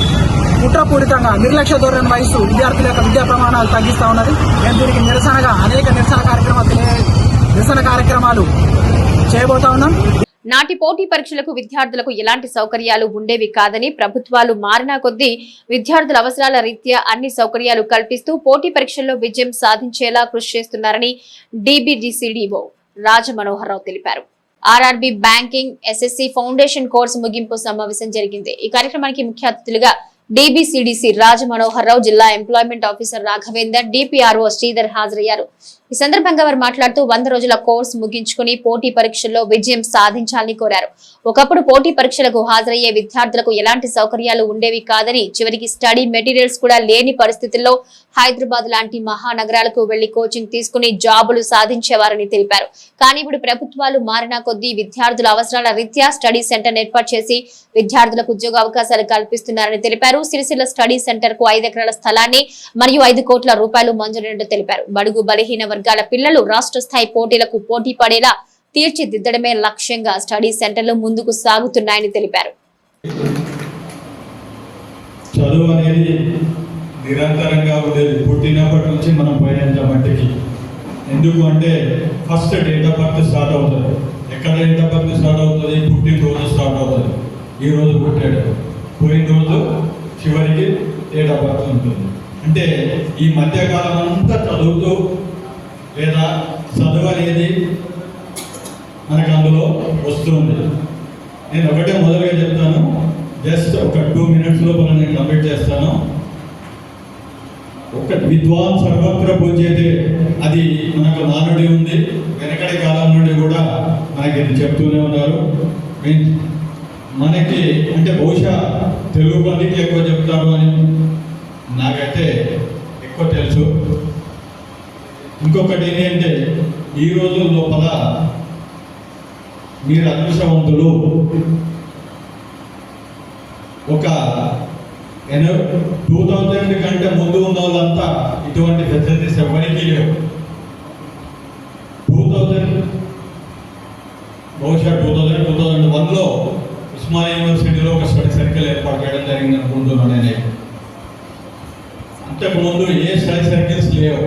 Speaker 5: కుట్రపూరితంగా నిర్లక్ష్య ధోరణి వహిస్తూ విద్యార్థుల యొక్క విద్యా ప్రమాణాలు తగ్గిస్తా ఉన్నది. మేము దీనికి నిరసనగా అనేక నిరసన కార్యక్రమాలు చేయబోతా ఉన్నాం.
Speaker 1: నాటి పోటీ పరీక్షలకు విద్యార్థులకు ఎలాంటి సౌకర్యాలు ఉండేవి కాదని, ప్రభుత్వాలు మారిన కొద్దీ విద్యార్థుల అవసరాల రీత్యా అన్ని సౌకర్యాలు కల్పిస్తూ పోటీ పరీక్షల్లో విజయం సాధించేలా కృషి చేస్తున్నారని డీబీడీసీడీఓ రాజమనోహరరావు తెలిపారు. RRB banking SSC foundation course ముగింపు సమావేశం జరిగింది. ఈ కార్యక్రమానికి ముఖ్య అతిథులుగా డీబీసీడీసీ రాజమనోహరరావు, జిల్లా employment officer Raghavender, DPRO Sridhar హాజరయ్యారు. ఈ సందర్భంగా వారు మాట్లాడుతూ 100 రోజుల కోర్సు ముగించుకుని పోటీ పరీక్షల్లో విజయం సాధించాలని కోరారు. ఒకప్పుడు పోటీ పరీక్షలకు హాజరయ్యే విద్యార్థులకు ఎలాంటి సౌకర్యాలు ఉండేవి కాదని, చివరికి స్టడీ మెటీరియల్స్ కూడా లేని పరిస్థితుల్లో హైదరాబాద్ లాంటి మహానగరాలకు వెళ్లి కోచింగ్ తీసుకుని జాబులు సాధించేవారని తెలిపారు. కానీ ఇప్పుడు ప్రభుత్వాలు మారిన కొద్దీ విద్యార్థుల అవసరాల రీత్యా స్టడీ సెంటర్ ఏర్పాటు చేసి విద్యార్థులకు ఉద్యోగ అవకాశాలు కల్పిస్తున్నారని తెలిపారు. సిరిసిల్ల స్టడీ సెంటర్ కు 5 ఎకరాల స్థలాన్ని మరియు 5 కోట్ల రూపాయలు మంజూరైనట్టు తెలిపారు. బడుగు బలహీన వర్గాల పిల్లలు రాష్ట్ర స్థాయి పోటీలకు పోటీ పడేలా తీర్చిదిద్దడమే లక్ష్యంగా స్టడీ సెంటర్లు ముందుకు సాగుతున్నాయని తెలిపారు.
Speaker 8: చదువు అనేది నిరంతరంగా ఉండేది. పుట్టినప్పటి నుంచి మనం పోయేంత మట్టికి. ఎందుకు అంటే first date of birth start అవుతుంది. ఎక్కడ డేట్ ఆఫ్ బర్త్ స్టార్ట్ అవుతుంది? పుట్టినరోజు స్టార్ట్ అవుతుంది. ఈ రోజు పుట్టాడు, పోయిన రోజు చివరికి డేట్ ఆఫ్ బర్త్ ఉంటుంది. అంటే ఈ మధ్యకాలం అంతా చదువుతూ లేదా చదువు అనేది మనకు అందులో వస్తుంది. నేను ఒకటే మొదలుగా చెప్తాను, జస్ట్ ఒక 2 minutes లోపల నేను కంప్లీట్ చేస్తాను. ఒక విద్వాన్ సర్వత్ర పూజ్యతే, అది మనకు నానుడి ఉంది. వెనకటి కాలం నుండి కూడా మనకి ఇది చెప్తూనే ఉన్నారు. మనకి అంటే బహుశా తెలుగు మందికి ఎక్కువ చెప్తారు అని నాకైతే ఎక్కువ తెలుసు. ఇంకొకటి ఏంటంటే ఈ రోజు లోపల మీరు అదృష్టవంతులు. ఒక 2000 కంటే ముందు ఉన్న వాళ్ళంతా ఇటువంటి ఫెసిలిటీస్ ఎవరికి లేవు. 2000 బహుశా 2001లో ఉస్మానియా యూనివర్సిటీలో ఒక స్టడీ సర్కిల్ ఏర్పాటు చేయడం జరిగింది అనుకుంటున్నాను నేను. అంతకుముందు ఏ స్టడీ సర్కిల్స్ లేవు,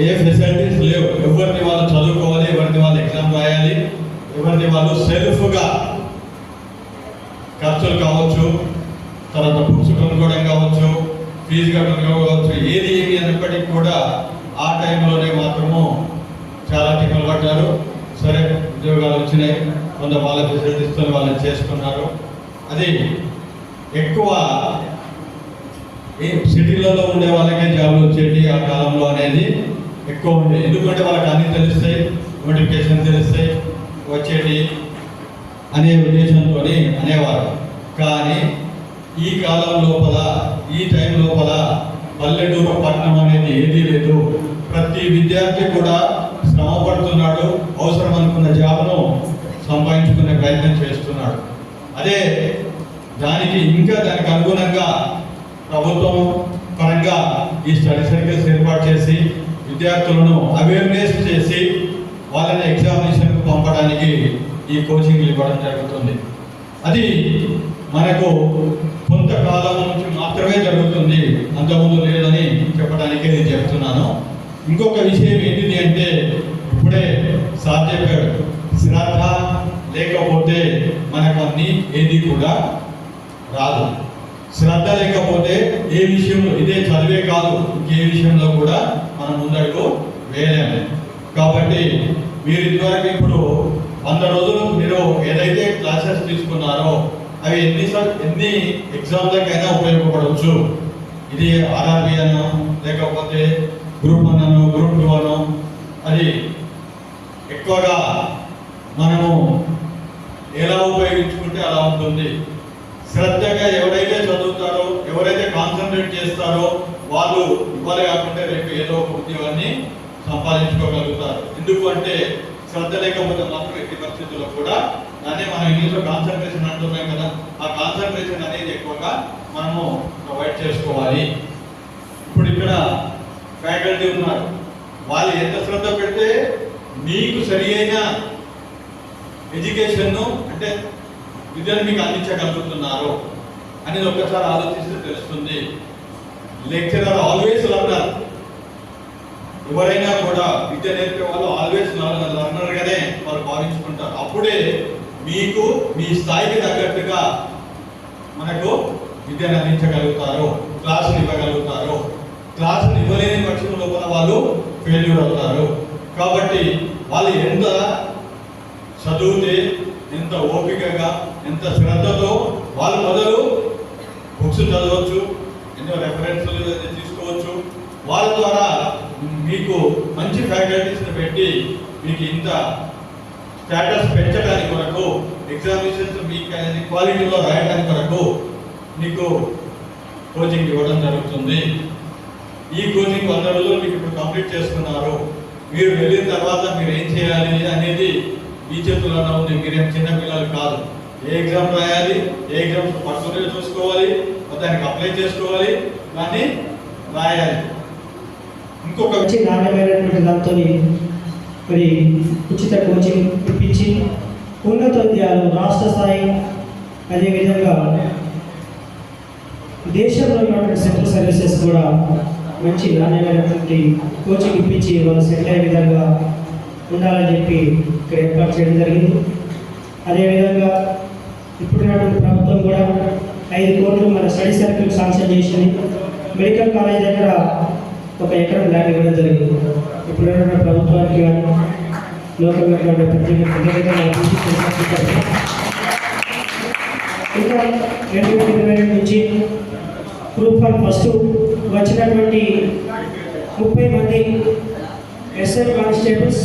Speaker 8: ఏ ఫెసిలిటీస్ లేవు. ఎవరిని వాళ్ళు చదువుకోవాలి, ఎవరిని వాళ్ళు ఎగ్జామ్ రాయాలి, ఎవరిని వాళ్ళు సెల్ఫ్గా ఖర్చులు కావచ్చు, తర్వాత బుక్స్ కొనుక్కోవడం కావచ్చు, ఫీజు కట్టడం కావచ్చు, ఏది అయినప్పటికీ కూడా ఆ టైంలోనే మాత్రము చాలా టిక్కలు పడ్డారు. సరే ఉద్యోగాలు వచ్చినాయి, కొంత వాళ్ళ ఫెసిలిటీస్తో వాళ్ళు చేసుకున్నారు. అది ఎక్కువ సిటీలలో ఉండే వాళ్ళకే జాబ్లు వచ్చేటి ఆ కాలంలో అనేది ఎక్కువ ఉంది. ఎందుకంటే వాళ్ళకి అన్నీ తెలుస్తాయి, నోటిఫికేషన్ తెలుస్తాయి వచ్చేటి. అనే ఉద్దేశంతో అనేవారు. కానీ ఈ కాలం లోపల, ఈ టైం లోపల పల్లెటూరు పట్టణం అనేది ఏదీ లేదు. ప్రతి విద్యార్థి కూడా శ్రమ పడుతున్నాడు, అవసరం అనుకున్న జాబ్ను సంపాదించుకునే ప్రయత్నం చేస్తున్నాడు. అదే దానికి అనుగుణంగా ప్రభుత్వం పరంగా ఈ స్టడీ సర్కిల్స్ ఏర్పాటు చేసి విద్యార్థులను అవేర్నెస్ చేసి వాళ్ళని ఎగ్జామినేషన్కు పంపడానికి ఈ కోచింగ్లు ఇవ్వడం జరుగుతుంది. అది మనకు కొంతకాలం నుంచి మాత్రమే జరుగుతుంది, అంతకుముందు లేదని చెప్పడానికి నేను చెప్తున్నాను. ఇంకొక విషయం ఏంటిది అంటే, ఇప్పుడే సార్ చెప్పాడు, శ్రద్ధ లేకపోతే మనకు అన్నీ ఏది కూడా రాదు. శ్రద్ధ లేకపోతే ఏ విషయంలో, ఇదే చదివే కాదు, ఇంకే విషయంలో కూడా మనం ముందడుగు వేయలేము. కాబట్టి మీరు ఇదివరకు ఇప్పుడు 100 రోజులు మీరు ఏదైతే క్లాసెస్ తీసుకున్నారో అవి ఎన్ని ఎగ్జామ్లకైనా ఉపయోగపడవచ్చు. ఇది ఆర్ఆర్బి అనో లేకపోతే గ్రూప్ 1 అనో గ్రూప్ 2 అనో, అది ఎక్కువగా మనము ఎలా ఉపయోగించుకుంటే అలా ఉంటుంది. శ్రద్ధగా ఎవరైతే చదువుతారో, ఎవరైతే కాన్సన్ట్రేట్ చేస్తారో వాళ్ళు ఇవాళ కాకుండా రేపు ఏదో ఒక ఉద్యోగాన్ని సంపాదించుకోగలుగుతారు. ఎందుకు అంటే శ్రద్ధ లేకపోతే మాత్రం ఎట్టి పరిస్థితుల్లో కూడా దాన్ని మనం ఇంగ్లీష్లో కాన్సన్ట్రేషన్ అంటున్నాం కదా, ఆ కాన్సన్ట్రేషన్ అనేది ఎక్కువగా మనము ప్రొవైడ్ చేసుకోవాలి. ఇప్పుడు ఇక్కడ ఫ్యాకల్టీ ఉన్నారు, వాళ్ళు ఎంత శ్రద్ధ పెడితే మీకు సరి అయిన ఎడ్యుకేషన్ను అంటే విద్యను మీకు అందించగలుగుతున్నారు అనేది ఒక్కసారి ఆలోచిస్తే తెలుస్తుంది. Lecturer always learner. ఎవరైనా కూడా విద్య నేర్పే వాళ్ళు ఆల్వేస్ లర్నర్గానే వాళ్ళు భావించుకుంటారు. అప్పుడే మీకు మీ స్థాయికి తగ్గట్టుగా మనకు విద్యను అందించగలుగుతారు, క్లాసులు ఇవ్వగలుగుతారు. క్లాసులు ఇవ్వలేని పక్షం లోపల వాళ్ళు ఫెయిల్యూర్ అవుతారు. కాబట్టి వాళ్ళు ఎంత చదివితే, ఎంత ఓపికగా, ఎంత శ్రద్ధతో వాళ్ళు మొదలు బుక్స్ చదవచ్చు, ఎన్నో రెఫరెన్స్లు తీసుకోవచ్చు. వాళ్ళ ద్వారా మీకు మంచి ఫ్యాకల్టీస్ని పెట్టి మీకు ఇంత స్టేటస్ పెంచడానికి కొరకు, ఎగ్జామినేషన్స్ మీకు అనేది క్వాలిటీలో రాయడానికి కొరకు మీకు కోచింగ్ ఇవ్వడం జరుగుతుంది. ఈ కోచింగ్ 100 రోజులు మీకు ఇప్పుడు కంప్లీట్ చేసుకున్నారు. మీరు వెళ్ళిన తర్వాత మీరు ఏం చేయాలి అనేది మీ చేతుల్లోనే ఉంది. మీరేం చిన్నపిల్లలు కాదు. ఏ ఎగ్జామ్ రాయాలి, ఏ ఎగ్జామ్స్ పర్సనల్గా చూసుకోవాలి, దానికి అప్లై చేసుకోవాలి, దాన్ని రాయాలి. ఇంకొక
Speaker 9: మంచి నాణ్యమైనటువంటి దాంతో మరి ఉచిత కోచింగ్ ఇప్పించి ఉన్నత విద్యాలు రాష్ట్ర స్థాయి, అదేవిధంగా దేశంలో ఉన్నటువంటి సెంట్రల్ సర్వీసెస్ కూడా మంచి నాణ్యమైనటువంటి కోచింగ్ ఇప్పించి వాళ్ళు సెటిల్ అయ్యే విధంగా ఉండాలని చెప్పి ఇక్కడ ఏర్పాటు చేయడం జరిగింది. అదేవిధంగా ఇప్పుడున్నటువంటి ప్రభుత్వం కూడా 5 కోట్లు మన స్టడీ సర్కిల్ శాంక్షన్ చేసింది. మెడికల్ కాలేజ్ దగ్గర 1 ఎకరం ల్యాండ్ ఇవ్వడం జరిగింది. ఇప్పుడున్న ప్రభుత్వానికి కానీ లోకల్ ఇంకా 2022 నుంచి గ్రూప్ 1 ఫస్ట్ వచ్చినటువంటి 30 మంది ఎస్ఐ కానిస్టేబుల్స్,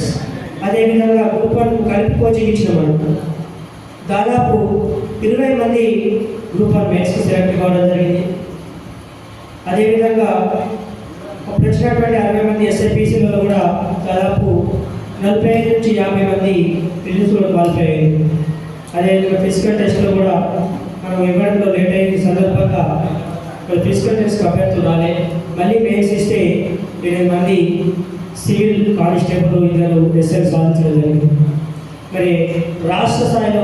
Speaker 9: అదేవిధంగా గ్రూప్ 1 కలిపి కోచింగ్ ఇచ్చిన వాళ్ళు దాదాపు 20 మంది గ్రూప్ 1 మెయిన్స్కి సెలెక్ట్ కావడం జరిగింది. అదేవిధంగా అప్పుడు వచ్చినటువంటి 60 మంది ఎస్ఐపీసీలలో కూడా దాదాపు 45 నుంచి 50 మంది రిజల్ట్స్లో క్వాలిఫై అయ్యింది. అదేవిధంగా ఫిజికల్ టెస్ట్లో కూడా మనం ఇవ్వడంలో లేట్ అయిన సందర్భంగా ఫిజికల్ టెస్ట్కి అభ్యర్థులు రాలే. మళ్ళీ మెయిన్స్ ఇస్తే 8 మంది సివిల్ కానిస్టేబుల్, 2 ఎస్ఐ సాధించడం జరిగింది. మరి రాష్ట్ర స్థాయిలో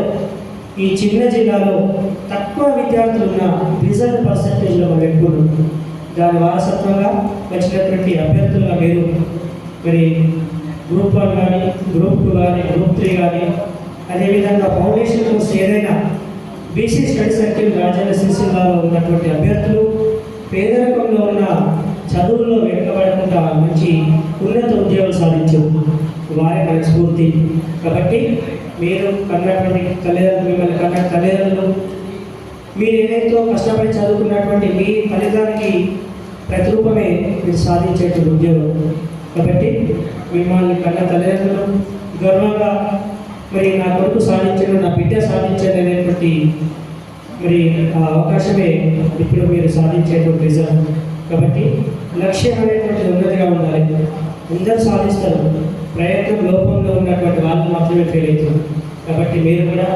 Speaker 9: ఈ చిన్న జిల్లాలో తక్కువ విద్యార్థులు ఉన్న రిజల్ట్ పర్సంటేజ్లో మనం ఎక్కువ, దాని వారసత్వంగా వచ్చినటువంటి అభ్యర్థులుగా మీరు మరి గ్రూప్ 1 కానీ, గ్రూప్ 2 కానీ, గ్రూప్ 3 కానీ, అదేవిధంగా ఫౌండేషన్ కోర్స్ ఏదైనా బీసీ స్టడీ సర్కిల్ రాజన్న సిరిసిల్లలో ఉన్నటువంటి అభ్యర్థులు పేదరికంలో ఉన్న చదువుల్లో వెనుకబడకుండా మంచి ఉన్నత ఉద్యోగాలు సాధించారు. వారే మనకు స్ఫూర్తి. కాబట్టి మీరు కన్నటువంటి తల్లిదండ్రులు, మిమ్మల్ని కన్న తల్లిదండ్రులు, మీరు ఏదైతే కష్టపడి చదువుకున్నటువంటి మీ ఫలితానికి ప్రతిరూపమే మీరు సాధించేటువంటి ఉద్యోగం. కాబట్టి మిమ్మల్ని కన్న తల్లిదండ్రులు గర్వంగా మరి నా కొడుకు సాధించాడు, నా బిడ్డ సాధించాడు అనేటువంటి మరి ఆ అవకాశమే ఇప్పుడు మీరు సాధించేటువంటి రిజల్ట్. కాబట్టి లక్ష్యం అనేటువంటిది ఉన్నదిగా ఉండాలి. అందరూ సాధిస్తారు, ప్రయత్నం లోపంలో ఉన్నటువంటి వాళ్ళు మాత్రమే ఫెయిల్ అవుతుంది. కాబట్టి మీరు కూడా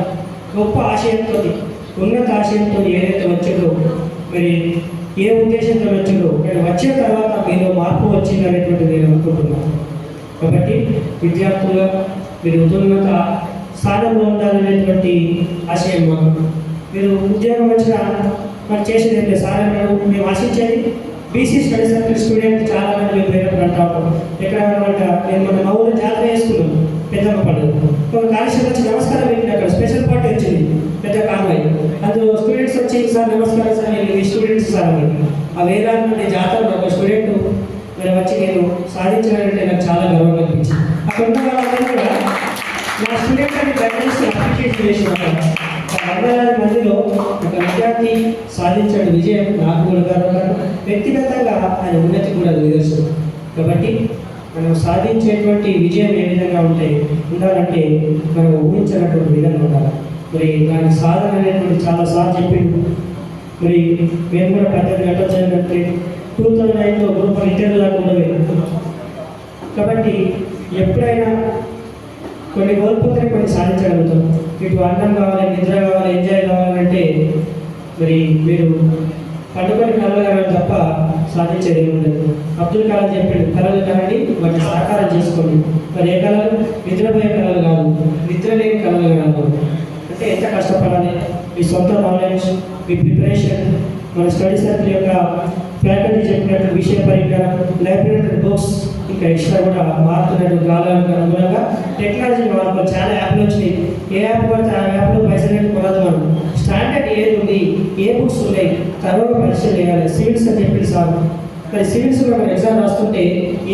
Speaker 9: గొప్ప ఆశయంతో, ఉన్నత ఆశయంతో ఏదైతే వచ్చారో, మరి ఏ ఉద్దేశంతో వచ్చారో, కానీ వచ్చిన తర్వాత మీలో మార్పు వచ్చింది అనేటువంటిది నేను అనుకుంటున్నాను. కాబట్టి విద్యార్థులుగా మీరు ఉన్నత స్థానంలో ఉండాలనేటువంటి ఆశయం మాకు. మీరు ఉద్యోగం వచ్చిన మనం చేసేది ఏంటి సార్, మేము ఆశించేది బీసీ స్టడీ సర్కిల్ స్టూడెంట్ చాలా మంది మేము పోయినప్పుడు అంటా ఉంటాం. ఎక్కడ నేను మన మా ఊళ్ళో జాతర వేసుకున్నాం, పెద్దమ్మ పండుగ. ఒక కాలేజీకి వచ్చి నమస్కారం పెట్టింది, అక్కడ స్పెషల్ పార్టీ వచ్చింది, పెద్ద కాన్వాయ్. అందులో స్టూడెంట్స్ వచ్చి సార్ నమస్కారం సార్, నేను మీ స్టూడెంట్స్ సార్ అని. ఆ వేలాది మంది జాతరలో ఒక స్టూడెంట్ మరి వచ్చి నేను సాధించాలంటే నాకు చాలా గర్వంగా అనిపించింది. అక్కడ ఉన్న వాళ్ళందరూ కూడా నా స్టూడెంట్ అని గైడెన్స్ అప్రిషియేట్ చేసిన వందలాది మందిలో ఒక విద్యార్థి సాధించిన విజయం నాకు కూడా గర్వకారణం. వ్యక్తిగతంగా ఆయన ఉన్నతి కూడా నిదర్శనం. కాబట్టి మనం సాధించేటువంటి విజయం ఏ విధంగా ఉండాలంటే మనం ఊహించినటువంటి విధంగా ఉండాలి. మరి దాని సాధన అనేటువంటి చాలా సార్లు చెప్పిండు. మరి మేము కూడా 18 గంటలు చదివినట్టు 2009లో గ్రూప్ ఇంటర్వ్యూ దాకా ఉండదు. కాబట్టి ఎప్పుడైనా కొన్ని కోల్పోతే కొన్ని సాధించగలుగుతాం. ఇటు అన్నం కావాలి, నిద్ర కావాలి, ఎంజాయ్ కావాలంటే మరి మీరు పండుకొని కలగలగాలి తప్ప సాధించేది ఏమి ఉండదు. అబ్దుల్ కలాం చెప్పాడు, కళలు కానండి వాటిని సాకారం చేసుకోండి. మరి ఏ కళలు? నిద్రపోయే కళలు కాదు, నిద్ర లేని కళలు కాదు. అంటే ఎంత కష్టపడాలి, మీ సొంత నాలెడ్జ్, మీ ప్రిపరేషన్, మన స్టడీ సర్కిల్ యొక్క ఫ్యాకల్టీ చెప్పినట్టు విషయ పరిజ్ఞానం, లైబ్రరీ బుక్స్, ఇంకా ఎక్స్ట్రా కూడా మారుతున్నట్టు కాలానికి అనుగుణంగా టెక్నాలజీ మార్పులు చాలా యాప్లు వచ్చినాయి. ఏ యాప్ పడితే ఆ యాప్లో పైసలు పెట్టి కొనదు. మనం స్టాండర్డ్ ఏది ఉంది, ఏ బుక్స్ ఉన్నాయి, తర్వాత పరిశీలన చేయాలి. సివిల్స్ అని చెప్పి సార్, మరి సివిల్స్లో మనం ఎగ్జామ్ రాస్తుంటే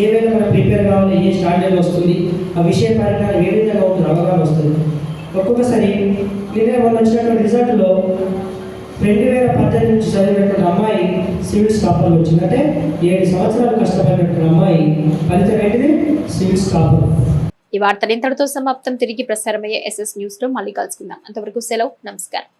Speaker 9: ఏదైనా మనం ప్రిపేర్ కావాలి, ఏ స్టాండర్డ్ వస్తుంది, ఆ విషయ పరిజ్ఞానం ఏ విధంగా ఉంటుంది, అవగాహన వస్తుంది. ఒక్కొక్కసారి నిన్నే వాళ్ళు వచ్చినటువంటి రిజల్ట్లో 2018 నుంచి చదివినటువంటి అమ్మాయి సివిల్స్ టాపర్ వచ్చింది. అంటే 7 సంవత్సరాలు కష్టపడినటువంటి అమ్మాయి ఫలితం ఏంటిది? Civils topper.
Speaker 1: ఈ వార్తలు ఇంతటితో సమాప్తం. తిరిగి ప్రసారమయ్యే SS న్యూస్ లో మళ్ళీ కలుసుకుందాం. అంతవరకు సెలవు, నమస్కారం.